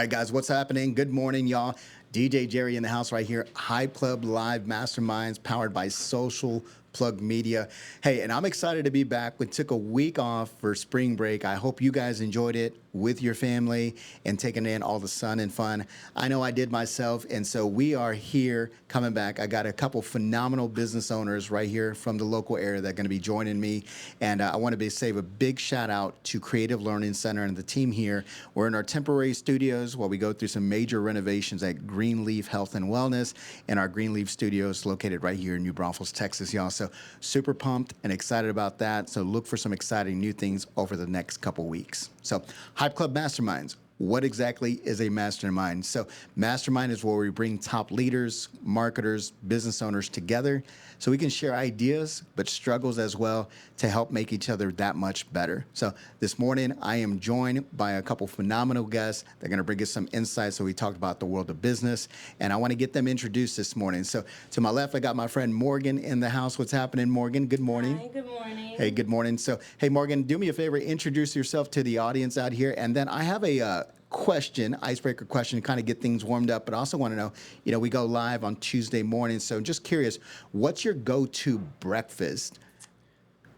All right, guys, what's happening? Good morning, y'all. DJ Jerry in the house right here. Hype Club Live Masterminds powered by Social Plug Media. Hey, and I'm excited to be back. We took a week off for spring break. I hope you guys enjoyed it with your family and taking in all the sun and fun. I know I did myself, and so we are here coming back. I got a couple phenomenal business owners right here from the local area that are going to be joining me, and I want to save a big shout out to Creative Learning Center and the team here. We're in our temporary studios while we go through some major renovations at Greenleaf Health and Wellness and our Greenleaf Studios located right here in New Braunfels, Texas, y'all. So super pumped and excited about that. So look for some exciting new things over the next couple weeks. So Hype Club Masterminds. What exactly is a mastermind? So mastermind is where we bring top leaders, marketers, business owners together so we can share ideas, but struggles as well to help make each other that much better. So this morning, I am joined by a couple phenomenal guests. They're going to bring us some insights. So we talked about the world of business, and I want to get them introduced this morning. So to my left, I got my friend Morgan in the house. What's happening, Morgan? Good morning. Hi, good morning. Hey, good morning. So, hey, Morgan, do me a favor, introduce yourself to the audience out here, and then I have a question, icebreaker question, to kind of get things warmed up, but I also want to know, we go live on Tuesday morning, so just curious, what's your go-to breakfast?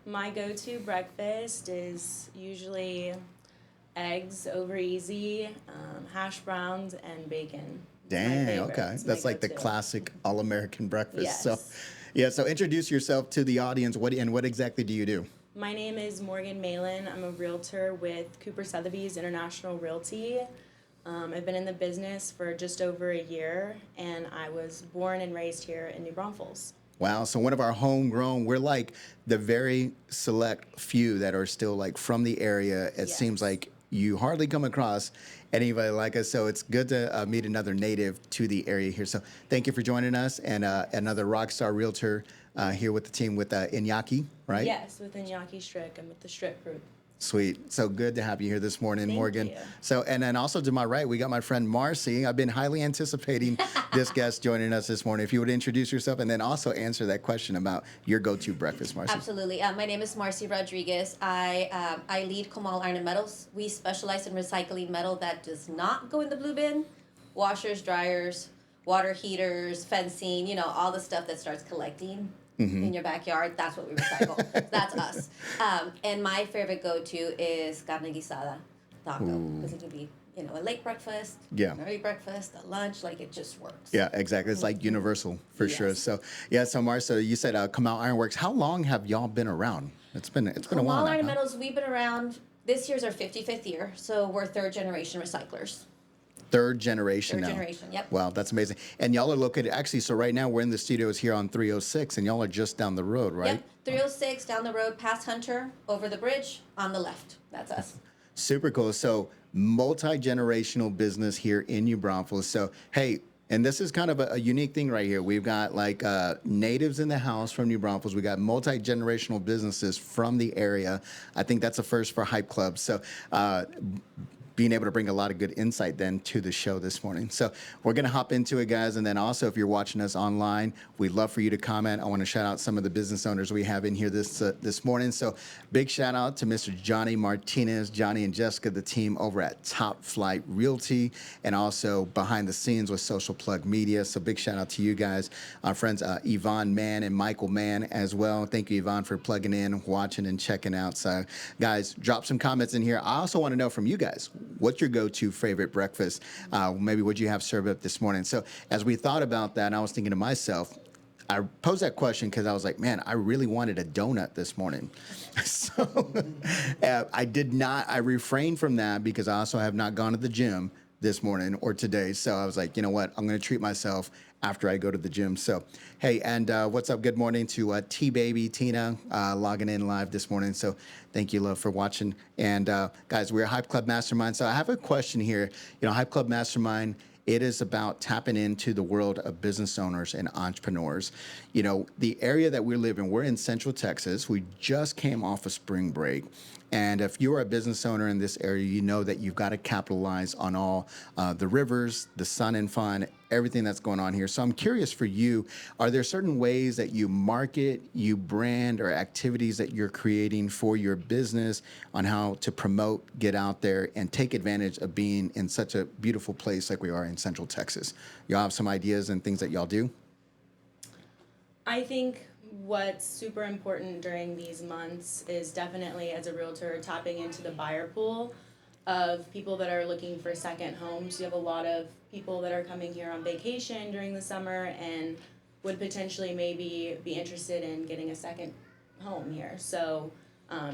My go-to breakfast is usually eggs over easy, hash browns, and bacon. Dang, okay. That's like the classic all-American breakfast. Yes. So, so introduce yourself to the audience. What exactly do you do? My name is Morgan Malin. I'm a realtor with Kuper Sotheby's International Realty. I've been in the business for just over a year, and I was born and raised here in New Braunfels. Wow, so one of our homegrown, we're like the very select few that are still like from the area. It seems like you hardly come across anybody like us, so it's good to meet another native to the area here. So thank you for joining us, and another rock star realtor here with the team with Iñaki, right? Yes, with Iñaki Strick. I'm with the Strick Group. Sweet. So good to have you here this morning, Thank Morgan. you. So, and then also to my right, we got my friend Marcie. I've been highly anticipating this guest joining us this morning. If you would introduce yourself and then also answer that question about your go-to breakfast, Marcie. Absolutely. My name is Marcie Rodriguez. I lead Comal Iron and Metals. We specialize in recycling metal that does not go in the blue bin. Washers, dryers, water heaters, fencing, all the stuff that starts collecting. In your backyard, that's what we recycle. That's us. And my favorite go-to is carne guisada taco, because it can be, a late breakfast, an early breakfast, a lunch, like it just works. Yeah, exactly. It's like universal for sure. So Marcia, you said Comal Ironworks. How long have y'all been around? It's been a while. Comal Iron Metals, we've been around. This year's our 55th year, so we're third generation recyclers. Third generation now. Third generation, yep. Wow, that's amazing. And y'all are located, actually, so right now we're in the studios here on 306, and y'all are just down the road, right? Yep, 306 down the road, past Hunter, over the bridge, on the left. That's us. Super cool. So multi-generational business here in New Braunfels. So, hey, and this is kind of a unique thing right here. We've got like natives in the house from New Braunfels. We got multi-generational businesses from the area. I think that's a first for Hype Club. So, being able to bring a lot of good insight then to the show this morning. So we're going to hop into it, guys. And then also, if you're watching us online, we'd love for you to comment. I want to shout out some of the business owners we have in here this morning. So big shout out to Mr. Johnny Martinez, Johnny and Jessica, the team over at Top Flight Realty, and also behind the scenes with Social Plug Media. So big shout out to you guys, our friends Yvonne Mann and Michael Mann as well. Thank you, Yvonne, for plugging in, watching, and checking out. So guys, drop some comments in here. I also want to know from you guys, what's your go-to favorite breakfast? Maybe what you have served up this morning? So as we thought about that, I was thinking to myself, I posed that question because I was like, man, I really wanted a donut this morning. So I did not, I refrained from that because I also have not gone to the gym this morning or today. So I was like, you know what? I'm going to treat myself after I go to the gym. So, hey, and what's up? Good morning to T-Baby, Tina, logging in live this morning. So thank you, love, for watching. And guys, we're Hype Club Mastermind. So I have a question here. Hype Club Mastermind, it is about tapping into the world of business owners and entrepreneurs. The area that we live in, we're in Central Texas. We just came off of spring break. And if you're a business owner in this area, you know that you've got to capitalize on all the rivers, the sun and fun, everything that's going on here. So I'm curious for you, are there certain ways that you market, you brand, or activities that you're creating for your business on how to promote, get out there, and take advantage of being in such a beautiful place like we are in Central Texas? Y'all have some ideas and things that y'all do? I think what's super important during these months is definitely, as a realtor, tapping into the buyer pool of people that are looking for second homes. You have a lot of people that are coming here on vacation during the summer and would potentially maybe be interested in getting a second home here. So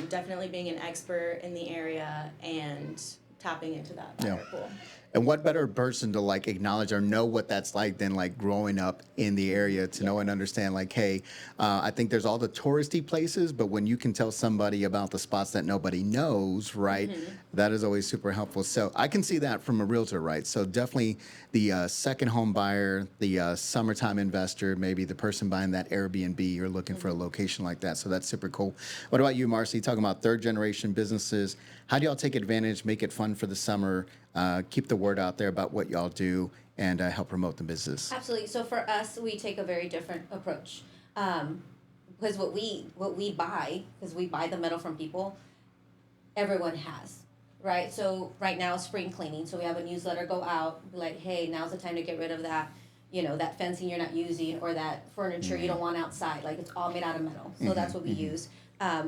definitely being an expert in the area and tapping into that buyer pool. And what better person to like acknowledge or know what that's like than like growing up in the area to know and understand like, hey, I think there's all the touristy places, but when you can tell somebody about the spots that nobody knows, right, that is always super helpful. So I can see that from a realtor, right? So definitely the second home buyer, the summertime investor, maybe the person buying that Airbnb, you're looking for a location like that. So that's super cool. What about you, Marcie? Talking about third generation businesses. How do y'all take advantage, make it fun for the summer, keep the word out there about what y'all do, and help promote the business? Absolutely. So for us, we take a very different approach. Because what we buy, because we buy the metal from people, everyone has, right? So right now, spring cleaning. So we have a newsletter go out, be like, hey, now's the time to get rid of that, that fencing you're not using or that furniture you don't want outside. Like, it's all made out of metal. So that's what we use.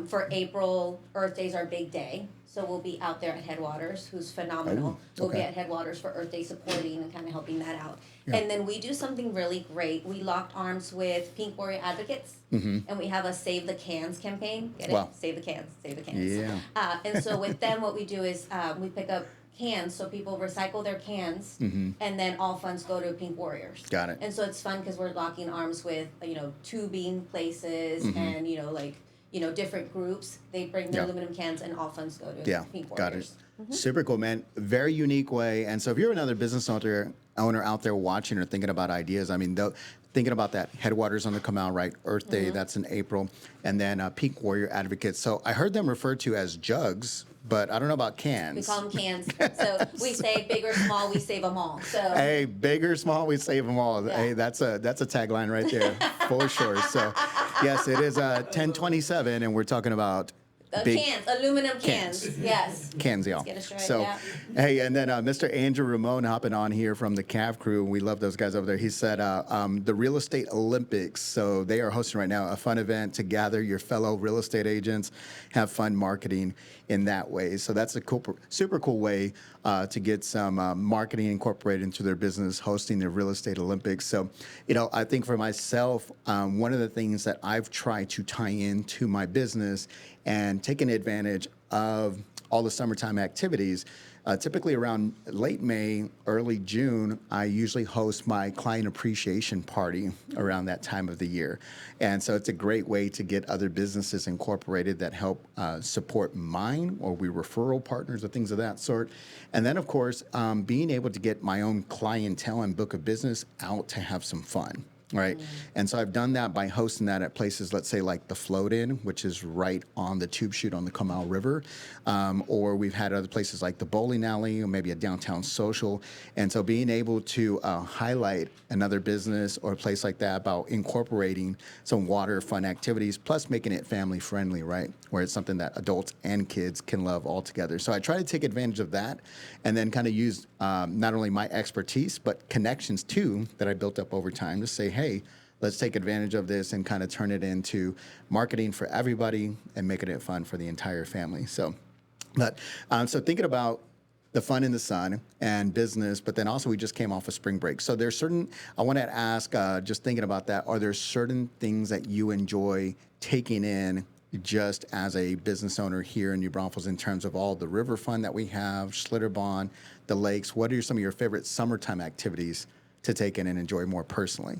For April, Earth Day is our big day. So we'll be out there at Headwaters, who's phenomenal. We'll be at Headwaters for Earth Day supporting and kind of helping that out. Yeah. And then we do something really great. We locked arms with Pink Warrior Advocates, and we have a Save the Cans campaign. Get it? Save the cans, save the cans. Yeah. And so with them, what we do is we pick up cans, so people recycle their cans, and then all funds go to Pink Warriors. Got it. And so it's fun because we're locking arms with, tubing places and, different groups. They bring the aluminum cans and all funds go to Pink Warriors. Got it. Super cool, man. Very unique way. And so if you're another business owner out there watching or thinking about ideas, I mean, thinking about that, Headwaters on the Comal, right? Earth Day, that's in April. And then Pink Warrior Advocates. So I heard them referred to as jugs, but I don't know about cans. We call them cans. So we say big or small, we save them all. So hey, big or small, we save them all. Yeah. Hey, that's a tagline right there for sure. So yes, it is 1027, and we're talking about cans, aluminum cans. Yes. Cans, y'all. Let's get it straight, so, hey, and then Mr. Andrew Ramon hopping on here from the CAV crew. We love those guys over there. He said the Real Estate Olympics. So they are hosting right now a fun event to gather your fellow real estate agents, have fun marketing in that way. So that's a super cool way to get some marketing incorporated into their business, hosting the Real Estate Olympics. So, I think for myself, one of the things that I've tried to tie into my business and taking advantage of all the summertime activities. Typically around late May, early June, I usually host my client appreciation party around that time of the year. And so it's a great way to get other businesses incorporated that help support mine, or we referral partners or things of that sort. And then, of course, being able to get my own clientele and book of business out to have some fun. Right. And so I've done that by hosting that at places, let's say like the Float Inn, which is right on the tube chute on the Comal River. Or we've had other places like the bowling alley or maybe a downtown social. And so being able to highlight another business or a place like that about incorporating some water fun activities, plus making it family friendly, right? Where it's something that adults and kids can love all together. So I try to take advantage of that and then kind of use not only my expertise, but connections too that I built up over time to say, hey, let's take advantage of this and kind of turn it into marketing for everybody and making it fun for the entire family. So, so thinking about the fun in the sun and business, but then also we just came off a spring break. So there's I want to ask, just thinking about that, are there certain things that you enjoy taking in just as a business owner here in New Braunfels in terms of all the river fun that we have, Schlitterbahn, the lakes? What are some of your favorite summertime activities to take in and enjoy more personally?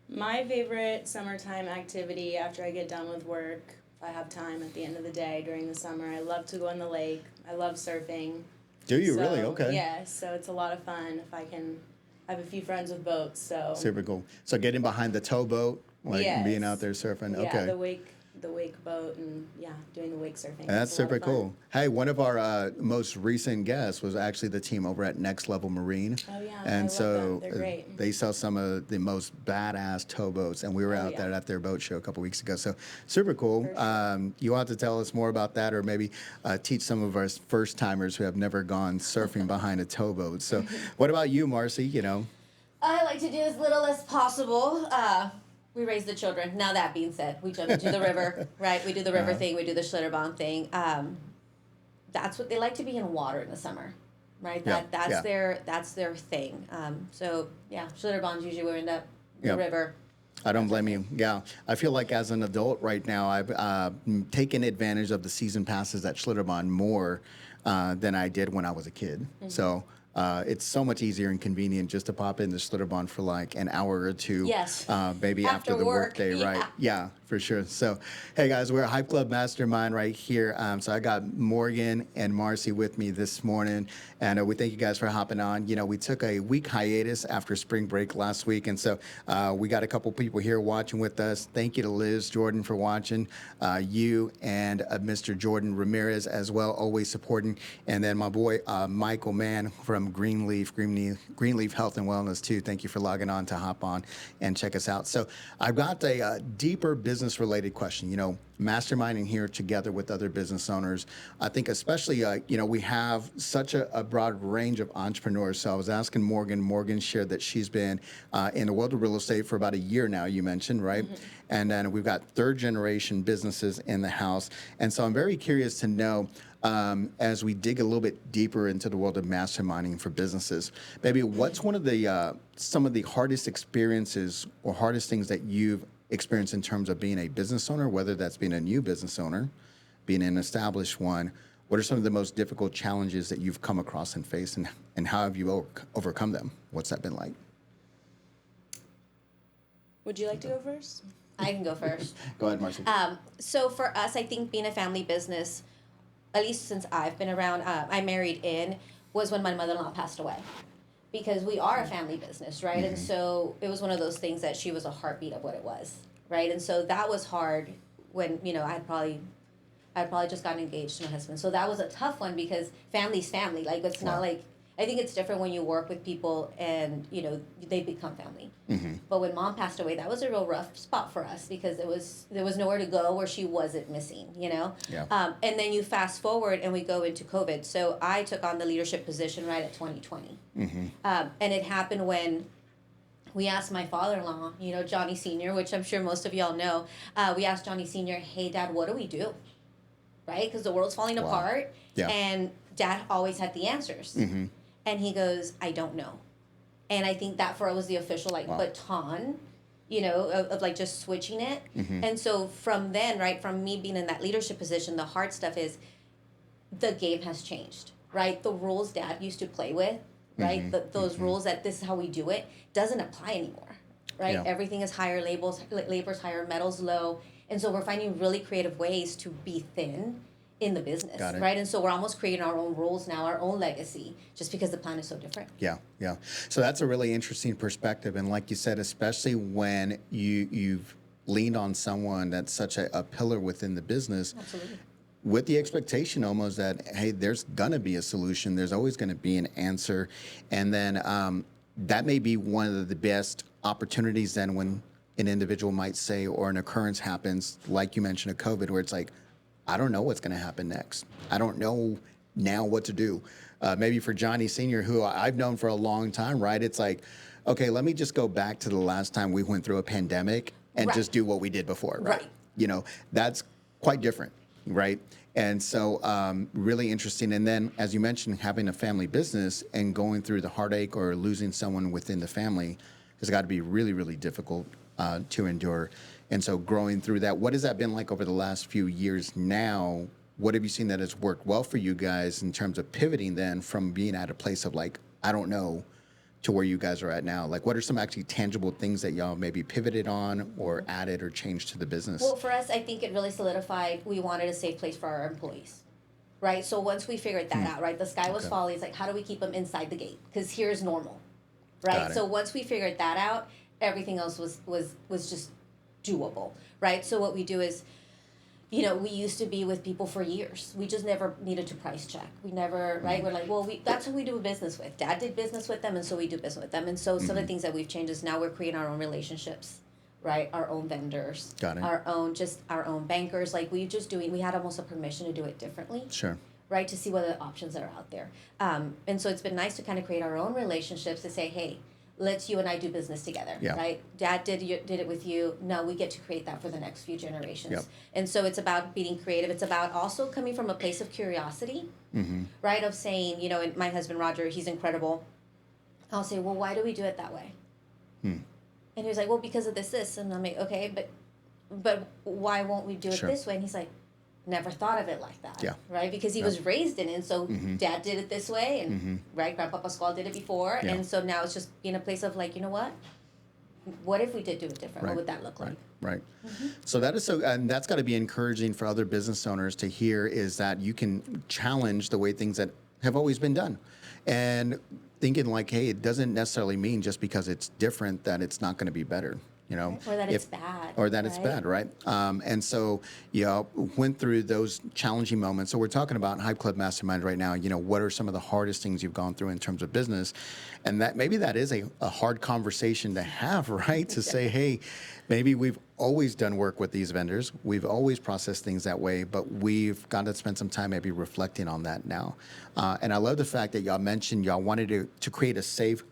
My favorite summertime activity after I get done with work, if I have time at the end of the day during the summer, I love to go on the lake. I love surfing. Do you really? Okay. Yeah, so it's a lot of fun if I can. I have a few friends with boats, so. Super cool. So getting behind the towboat, like being out there surfing. Yeah, okay. the wake the wake boat and doing the wake surfing. That's It's a lot super of fun. cool. Hey, one of our most recent guests was actually the team over at Next Level Marine. Oh, yeah, I And love so them. They're great. they sell some of the most badass towboats, and we were Oh, out yeah. there at their boat show a couple weeks ago. So super cool. For sure. You want to tell us more about that, or maybe teach some of our first timers who have never gone surfing behind a towboat. So, what about you, Marcie? You know, I like to do as little as possible. We raise the children. Now that being said, we jump into the river, right? We do the river thing. We do the Schlitterbahn thing. That's what they like to be in water in the summer, right? That's their thing. So yeah, Schlitterbahns usually we end up the Yep. river. I don't blame you. Yeah. I feel like as an adult right now, I've taken advantage of the season passes at Schlitterbahn more than I did when I was a kid. So it's so much easier and convenient just to pop in the Schlitterbahn for like an hour or two. Yes. Maybe after the work, workday, yeah. right? Yeah, for sure. So, hey guys, we're Hype Club Mastermind right here. So I got Morgan and Marcie with me this morning, and we thank you guys for hopping on. You know, we took a week hiatus after spring break last week, and so we got a couple people here watching with us. Thank you to Liz Jordan for watching, you and Mr. Jordan Ramirez as well, always supporting, and then my boy Michael Mann from Greenleaf Health and Wellness too. Thank you for logging on to hop on and check us out. So I've got a deeper business related question. You know, masterminding here together with other business owners. I think especially, you know, we have such a broad range of entrepreneurs. So I was asking Morgan. Morgan shared that she's been in the world of real estate for about a year now, you mentioned, right? Mm-hmm. And then we've got third generation businesses in the house. And so I'm very curious to know, as we dig a little bit deeper into the world of masterminding for businesses, maybe what's one of the some of the hardest experiences or hardest things that you've experienced in terms of being a business owner, whether that's being a new business owner, being an established one? What are some of the most difficult challenges that you've come across and faced, and how have you overcome them? What's that been like? Would you like to go first? I can go first. Go ahead, Marcie. So for us, I think being a family business, at least since I've been around, I married in, was when my mother-in-law passed away. Because we are a family business, right? Mm-hmm. And so it was one of those things that she was a heartbeat of what it was, right? And so that was hard when, you know, I'd probably just gotten engaged to my husband. So that was a tough one because family's family. Like, it's not like, I think it's different when you work with people and, you know, they become family. Mm-hmm. But when mom passed away, that was a real rough spot for us because there was nowhere to go where she wasn't missing, you know? Yeah. And then you fast forward and we go into COVID. So I took on the leadership position right at 2020. Mm-hmm. And it happened when we asked my father-in-law, you know, Johnny Sr., which I'm sure most of y'all know, we asked Johnny Sr., hey, Dad, what do we do? Right? Because the world's falling apart. Yeah. And Dad always had the answers. Mm-hmm. And he goes, I don't know. And I think that for us was the official baton, you know, of like just switching it. Mm-hmm. And so from then, right, from me being in that leadership position, the hard stuff is the game has changed, right? The rules Dad used to play with, right? Mm-hmm. Those mm-hmm. rules that this is how we do it doesn't apply anymore, right? Yeah. Everything is higher labor's higher, metals low. And so we're finding really creative ways to be thin in the business, right? And so we're almost creating our own rules now, our own legacy, just because the plan is so different. Yeah, yeah. So that's a really interesting perspective. And like you said, especially when you've leaned on someone that's such a pillar within the business. Absolutely. With the expectation almost that, hey, there's going to be a solution. There's always going to be an answer. And then that may be one of the best opportunities then when an individual might say, or an occurrence happens, like you mentioned, a COVID, where it's like, I don't know what's going to happen next. I don't know now what to do. Maybe for Johnny Sr., who I've known for a long time, right? It's like, okay, let me just go back to the last time we went through a pandemic and just do what we did before, right? You know, that's quite different, right? And so really interesting. And then, as you mentioned, having a family business and going through the heartache or losing someone within the family has got to be really, really difficult to endure. And so growing through that, what has that been like over the last few years now? What have you seen that has worked well for you guys in terms of pivoting then from being at a place of like, I don't know, to where you guys are at now? Like, what are some actually tangible things that y'all maybe pivoted on or added or changed to the business? Well, for us, I think it really solidified we wanted a safe place for our employees, right? So once we figured that out, right, the sky was falling. It's like, how do we keep them inside the gate? Because here's normal, right? So once we figured that out, everything else was just doable, right? So what we do is you know, we used to be with people for years. We just never needed to price check. We never, right? We're like, well, that's who we do business with. Dad did business with them, and so we do business with them. And so some of the things that we've changed is now we're creating our own relationships, right? Our own vendors, Got it. our own bankers. Like we had almost a permission to do it differently. Sure. Right, to see what other options are out there. And so it's been nice to kind of create our own relationships to say, hey, let's you and I do business together, Yeah. right? Dad did it with you. Now we get to create that for the next few generations. Yep. And so it's about being creative. It's about also coming from a place of curiosity, right? Of saying, you know, and my husband Roger, he's incredible. I'll say, well, why do we do it that way? And he was like, well, because of this. And I'm like, okay, but why won't we do it Sure. this way? And he's like, never thought of it like that. Yeah. Right? Because he was raised in it. And so Dad did it this way, and right, Grandpa Pascual did it before. Yeah. And so now it's just in a place of like, you know what if we did do it different? Right. What would that look like? Right. So that is and that's got to be encouraging for other business owners to hear, is that you can challenge the way things that have always been done, and thinking like, hey, it doesn't necessarily mean just because it's different that it's not going to be better. You know, Or that it's bad. or that it's bad, right? And so, went through those challenging moments. So we're talking about Hype Club Mastermind right now. You know, what are some of the hardest things you've gone through in terms of business? And that maybe that is a hard conversation to have, right? To say, hey, maybe we've always done work with these vendors. We've always processed things that way, but we've got to spend some time maybe reflecting on that now. And I love the fact that y'all mentioned y'all wanted to create a safe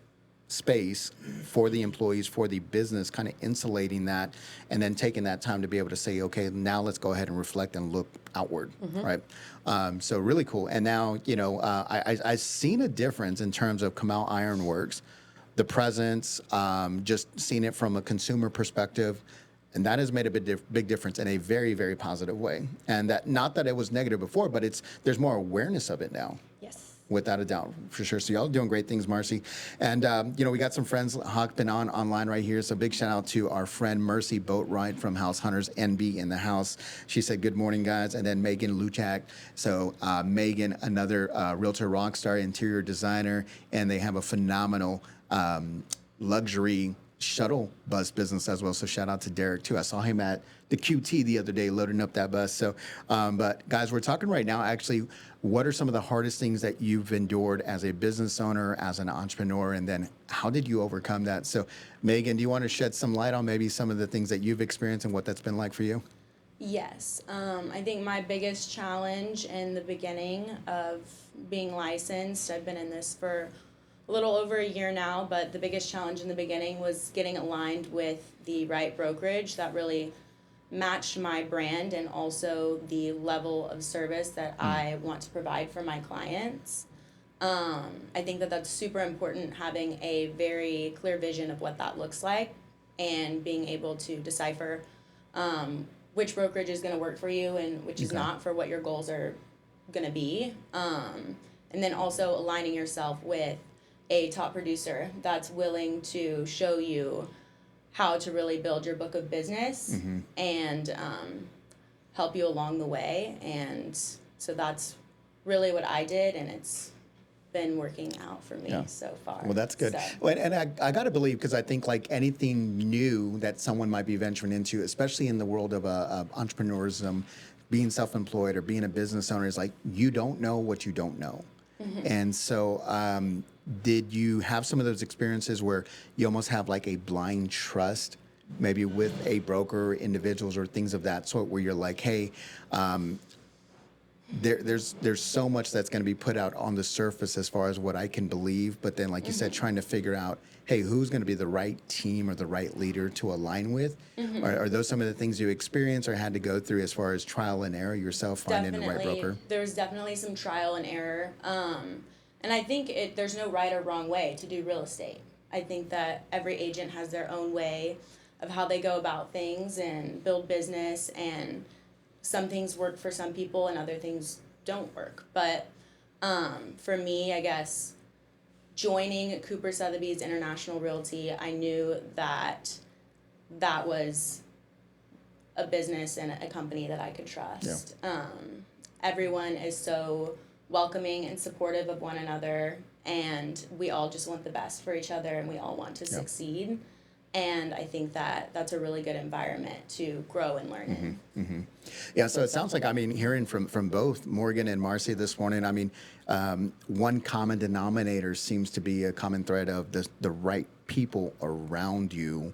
space for the employees, for the business, kind of insulating that, and then taking that time to be able to say, okay, now let's go ahead and reflect and look outward, right? So really cool. And now, I've seen a difference in terms of Comal Ironworks, the presence, just seeing it from a consumer perspective. And that has made a big difference in a very, very positive way. And that, not that it was negative before, but there's more awareness of it now. Yes. Without a doubt, for sure. So y'all doing great things, Marcie. And, we got some friends hopping online right here. So big shout out to our friend Marcie Boatwright from House Hunters NB in the house. She said, good morning, guys. And then Megan Luchak. So Megan, another realtor rock star, interior designer, and they have a phenomenal luxury shuttle bus business as well. So shout out to Derek too. I saw him at the QT the other day loading up that bus. So, but guys, we're talking right now, actually, what are some of the hardest things that you've endured as a business owner, as an entrepreneur, and then how did you overcome that? So Megan, do you want to shed some light on maybe some of the things that you've experienced and what that's been like for you? Yes. I think my biggest challenge in the beginning of being licensed, I've been in this for a little over a year now, but the biggest challenge in the beginning was getting aligned with the right brokerage that really matched my brand and also the level of service that I want to provide for my clients. I think that that's super important, having a very clear vision of what that looks like and being able to decipher which brokerage is going to work for you and which is not, for what your goals are going to be. And then also aligning yourself with a top producer that's willing to show you how to really build your book of business and help you along the way. And so that's really what I did, and it's been working out for me so far. Well, that's good. So. Well, and I got to believe, because I think like anything new that someone might be venturing into, especially in the world of entrepreneurism, being self-employed or being a business owner, is like, you don't know what you don't know. And so did you have some of those experiences where you almost have like a blind trust, maybe with a broker, individuals, or things of that sort, where you're like, hey, there's so much that's going to be put out on the surface as far as what I can believe, but then, like you said, trying to figure out, hey, who's going to be the right team or the right leader to align with? Are those some of the things you experienced or had to go through as far as trial and error yourself, finding the right broker? There's definitely some trial and error. And I think there's no right or wrong way to do real estate. I think that every agent has their own way of how they go about things and build business, and some things work for some people and other things don't work. But for me, I guess, joining Kuper Sotheby's International Realty, I knew that that was a business and a company that I could trust. Everyone is so welcoming and supportive of one another, and we all just want the best for each other, and we all want to succeed. And I think that that's a really good environment to grow and learn in. Yeah, so it sounds like, I mean, hearing from both Morgan and Marcie this morning, I mean, one common denominator seems to be a common thread of the right people around you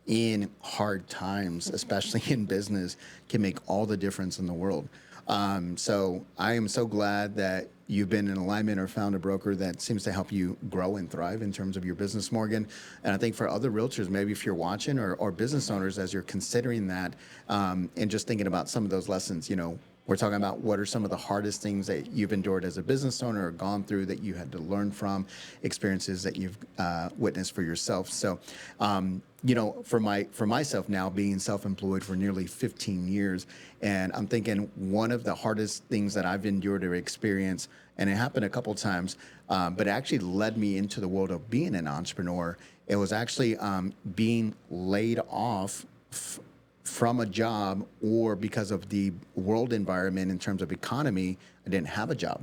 in hard times, especially in business, can make all the difference in the world. So I am so glad that you've been in alignment or found a broker that seems to help you grow and thrive in terms of your business, Morgan. And I think for other realtors, maybe if you're watching or business owners, as you're considering that and just thinking about some of those lessons, you know, we're talking about what are some of the hardest things that you've endured as a business owner or gone through that you had to learn from, experiences that you've witnessed for yourself. So, you know, for myself now, being self-employed for nearly 15 years, and I'm thinking one of the hardest things that I've endured or experienced, and it happened a couple times, but it actually led me into the world of being an entrepreneur. It was actually being laid off from a job, or because of the world environment in terms of economy, I didn't have a job.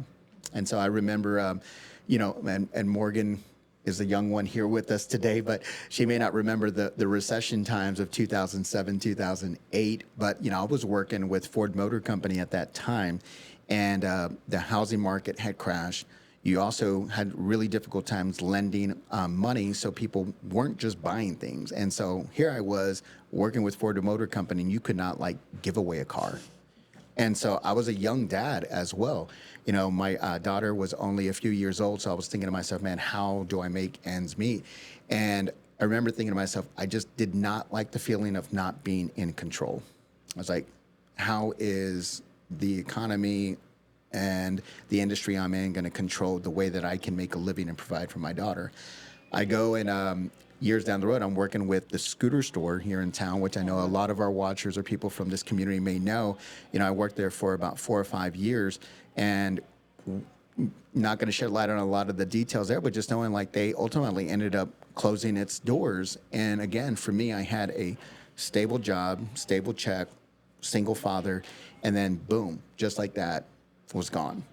And so I remember, you know, and Morgan is the young one here with us today, but she may not remember the recession times of 2007, 2008. But, you know, I was working with Ford Motor Company at that time, and the housing market had crashed. You also had really difficult times lending money, so people weren't just buying things. And so here I was working with Ford Motor Company, and you could not like give away a car. And so I was a young dad as well. You know, my daughter was only a few years old, so I was thinking to myself, man, how do I make ends meet? And I remember thinking to myself, I just did not like the feeling of not being in control. I was like, how is the economy and the industry I'm in going to control the way that I can make a living and provide for my daughter? I go and years down the road, I'm working with the scooter store here in town, which I know a lot of our watchers or people from this community may know. You know, I worked there for about 4 or 5 years, and not going to shed light on a lot of the details there, but just knowing like they ultimately ended up closing its doors. And again, for me, I had a stable job, stable check, single father, and then boom, just like that, was gone.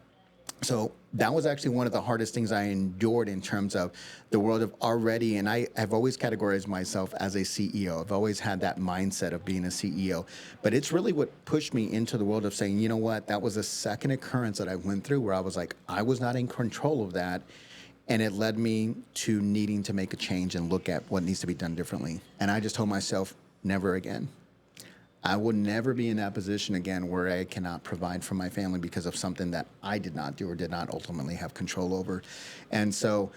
So that was actually one of the hardest things I endured in terms of the world of already, and I have always categorized myself as a CEO. I've always had that mindset of being a CEO, but it's really what pushed me into the world of saying, you know what, that was a second occurrence that I went through where I was like, I was not in control of that. And it led me to needing to make a change and look at what needs to be done differently. And I just told myself, never again. I will never be in that position again where I cannot provide for my family because of something that I did not do or did not ultimately have control over. And so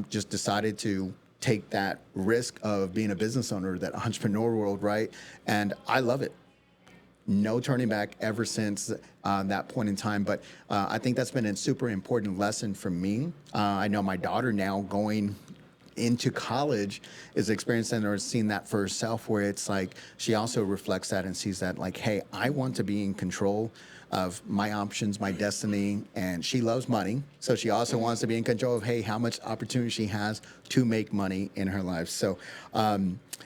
just decided to take that risk of being a business owner, that entrepreneur world, right? And I love it. No turning back ever since that point in time. But I think that's been a super important lesson for me. I know my daughter now going into college is experiencing or seeing that for herself, where it's like she also reflects that and sees that like, hey, I want to be in control of my options, my destiny. And she loves money, so she also wants to be in control of, hey, how much opportunity she has to make money in her life. So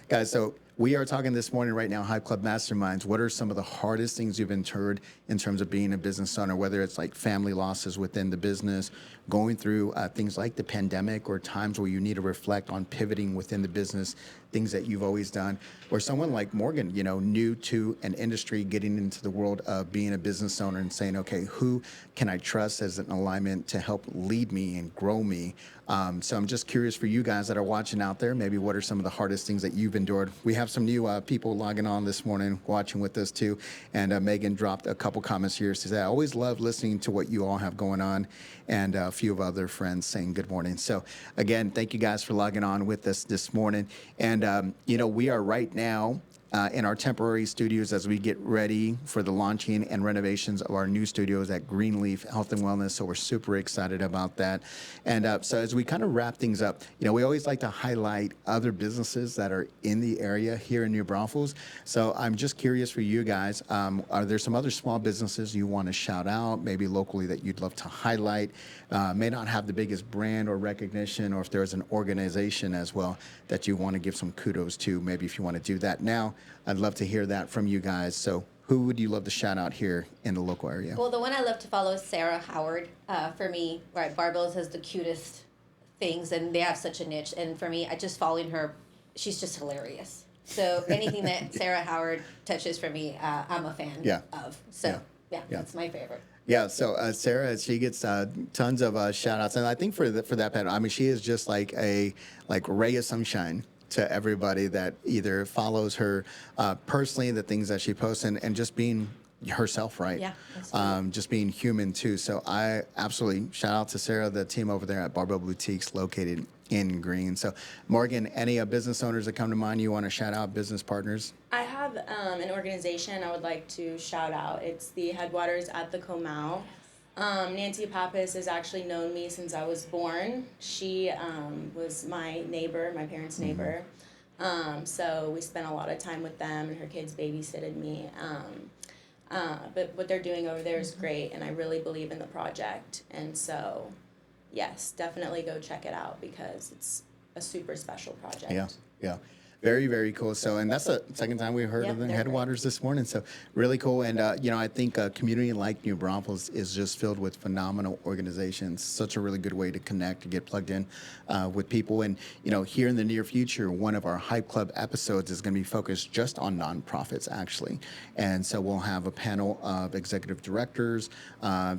guys, so we are talking this morning right now, Hype Club Masterminds. What are some of the hardest things you've endured in terms of being a business owner, whether it's like family losses within the business, going through things like the pandemic, or times where you need to reflect on pivoting within the business, things that you've always done, or someone like Morgan, you know, new to an industry, getting into the world of being a business owner and saying, okay, who can I trust as an alignment to help lead me and grow me? So I'm just curious for you guys that are watching out there, maybe what are some of the hardest things that you've endured? We have some new people logging on this morning, watching with us too. And Megan dropped a couple comments here. She said, I always love listening to what you all have going on. And a few of other friends saying good morning. So again, thank you guys for logging on with us this morning. And, you know, we are right now in our temporary studios as we get ready for the launching and renovations of our new studios at Greenleaf Health and Wellness. So we're super excited about that. And so as we kind of wrap things up, you know, we always like to highlight other businesses that are in the area here in New Braunfels. So I'm just curious for you guys, are there some other small businesses you want to shout out, maybe locally, that you'd love to highlight? May not have the biggest brand or recognition, or if there's an organization as well that you want to give some kudos to, maybe if you want to do that now, I'd love to hear that from you guys. So who would you love to shout out here in the local area? Well, the one I love to follow is Sarah Howard. For me, right, Barbells has the cutest things, and they have such a niche. And for me, I just following her she's just hilarious. So anything that Sarah Howard touches for me, I'm a fan of. So yeah, that's my favorite. Yeah, so Sarah, she gets tons of shout outs, and I think for that panel, I mean, she is just like a ray of sunshine to everybody that either follows her personally, the things that she posts, and just being herself, right? Yeah, just being human too. So I absolutely shout out to Sarah, the team over there at Barbell Boutiques, located in Green. So Morgan, any business owners that come to mind you want to shout out, business partners? I have an organization I would like to shout out. It's the Headwaters at the Comal. Nancy Pappas has actually known me since I was born. She was my neighbor, my parents' neighbor. So we spent a lot of time with them, and her kids babysitted me. But what they're doing over there is great, and I really believe in the project. And so, yes, definitely go check it out because it's a super special project. Yeah. Very, very cool. So, and that's the second time we heard of the Headwaters this morning. So, really cool. And, I think a community like New Braunfels is just filled with phenomenal organizations. Such a really good way to connect, to get plugged in with people. And, here in the near future, one of our Hype Club episodes is going to be focused just on nonprofits, actually. And so we'll have a panel of executive directors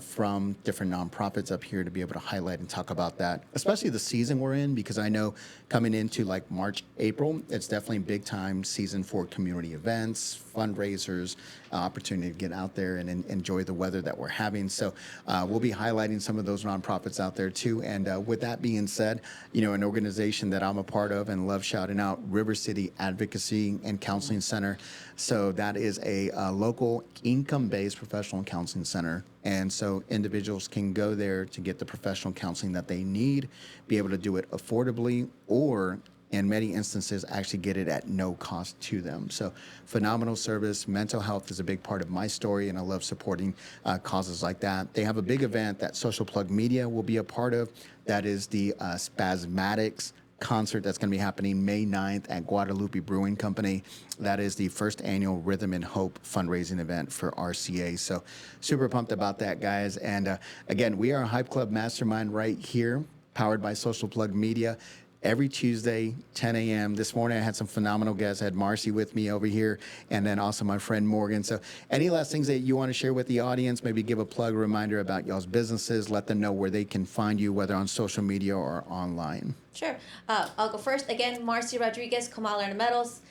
from different nonprofits up here to be able to highlight and talk about that, especially the season we're in, because I know coming into like March, April, it's definitely big time season for community events, fundraisers, opportunity to get out there and enjoy the weather that we're having. So we'll be highlighting some of those nonprofits out there too. And with that being said, an organization that I'm a part of and love shouting out, River City Advocacy and Counseling Center. So that is a local income-based professional counseling center. And so individuals can go there to get the professional counseling that they need, be able to do it affordably, or in many instances, actually get it at no cost to them. So phenomenal service. Mental health is a big part of my story, and I love supporting causes like that. They have a big event that Social Plug Media will be a part of. That is the Spasmatics concert that's going to be happening May 9th at Guadalupe Brewing Company. That is the first annual Rhythm and Hope fundraising event for RCA. So super pumped about that, guys. And again, we are a Hype Club Mastermind right here, powered by Social Plug Media. Every Tuesday, 10 a.m. This morning, I had some phenomenal guests. I had Marcie with me over here, and then also my friend Morgan. So any last things that you want to share with the audience, maybe give a plug, a reminder about y'all's businesses, let them know where they can find you, whether on social media or online. Sure. I'll go first. Again, Marcie Rodriguez, Comal Metals.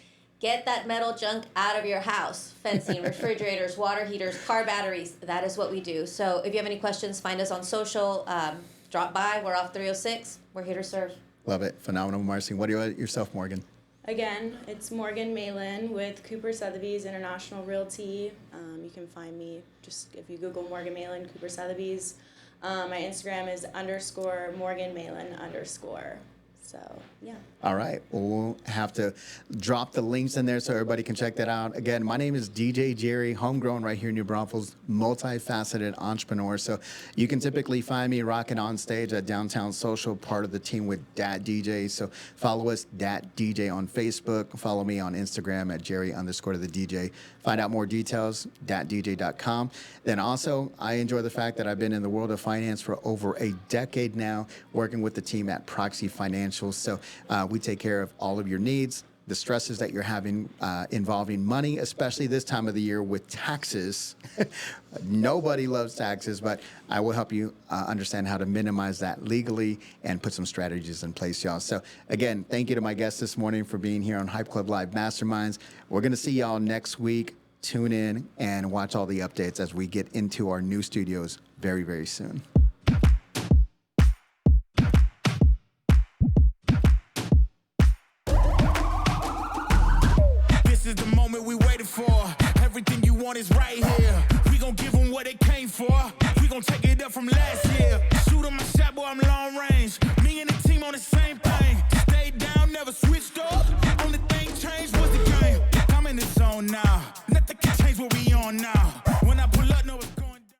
Get that metal junk out of your house. Fencing, refrigerators, water heaters, car batteries. That is what we do. So if you have any questions, find us on social. Drop by. We're off 306. We're here to serve. Love it. Phenomenal, Marcie. What do you yourself, Morgan? Again, it's Morgan Malin with Kuper Sotheby's International Realty. You can find me just if you Google Morgan Malin, Kuper Sotheby's. My Instagram is _Morgan Malin _ So, yeah. All right. Well, we'll have to drop the links in there so everybody can check that out. Again, my name is DJ Jerry, homegrown right here in New Braunfels, multifaceted entrepreneur. So you can typically find me rocking on stage at Downtown Social, part of the team with Dat DJ. So follow us, Dat DJ on Facebook. Follow me on Instagram at Jerry_the DJ. Find out more details, datdj.com. Then also, I enjoy the fact that I've been in the world of finance for over a decade now, working with the team at Proxy Financial. So we take care of all of your needs, the stresses that you're having involving money, especially this time of the year with taxes. Nobody loves taxes, but I will help you understand how to minimize that legally and put some strategies in place, y'all. So again, thank you to my guests this morning for being here on Hype Club Live Masterminds. We're going to see y'all next week. Tune in and watch all the updates as we get into our new studios very, very soon. This is the moment we waited for. Everything you want is right here. We gon' give them what they came for. We gon' take it up from last year. Shoot on my shot, boy, I'm long range. Me and the team on the same thing. Stayed down, never switched up. Only thing changed was the game. I'm in the zone now. Nothing can change what we on now.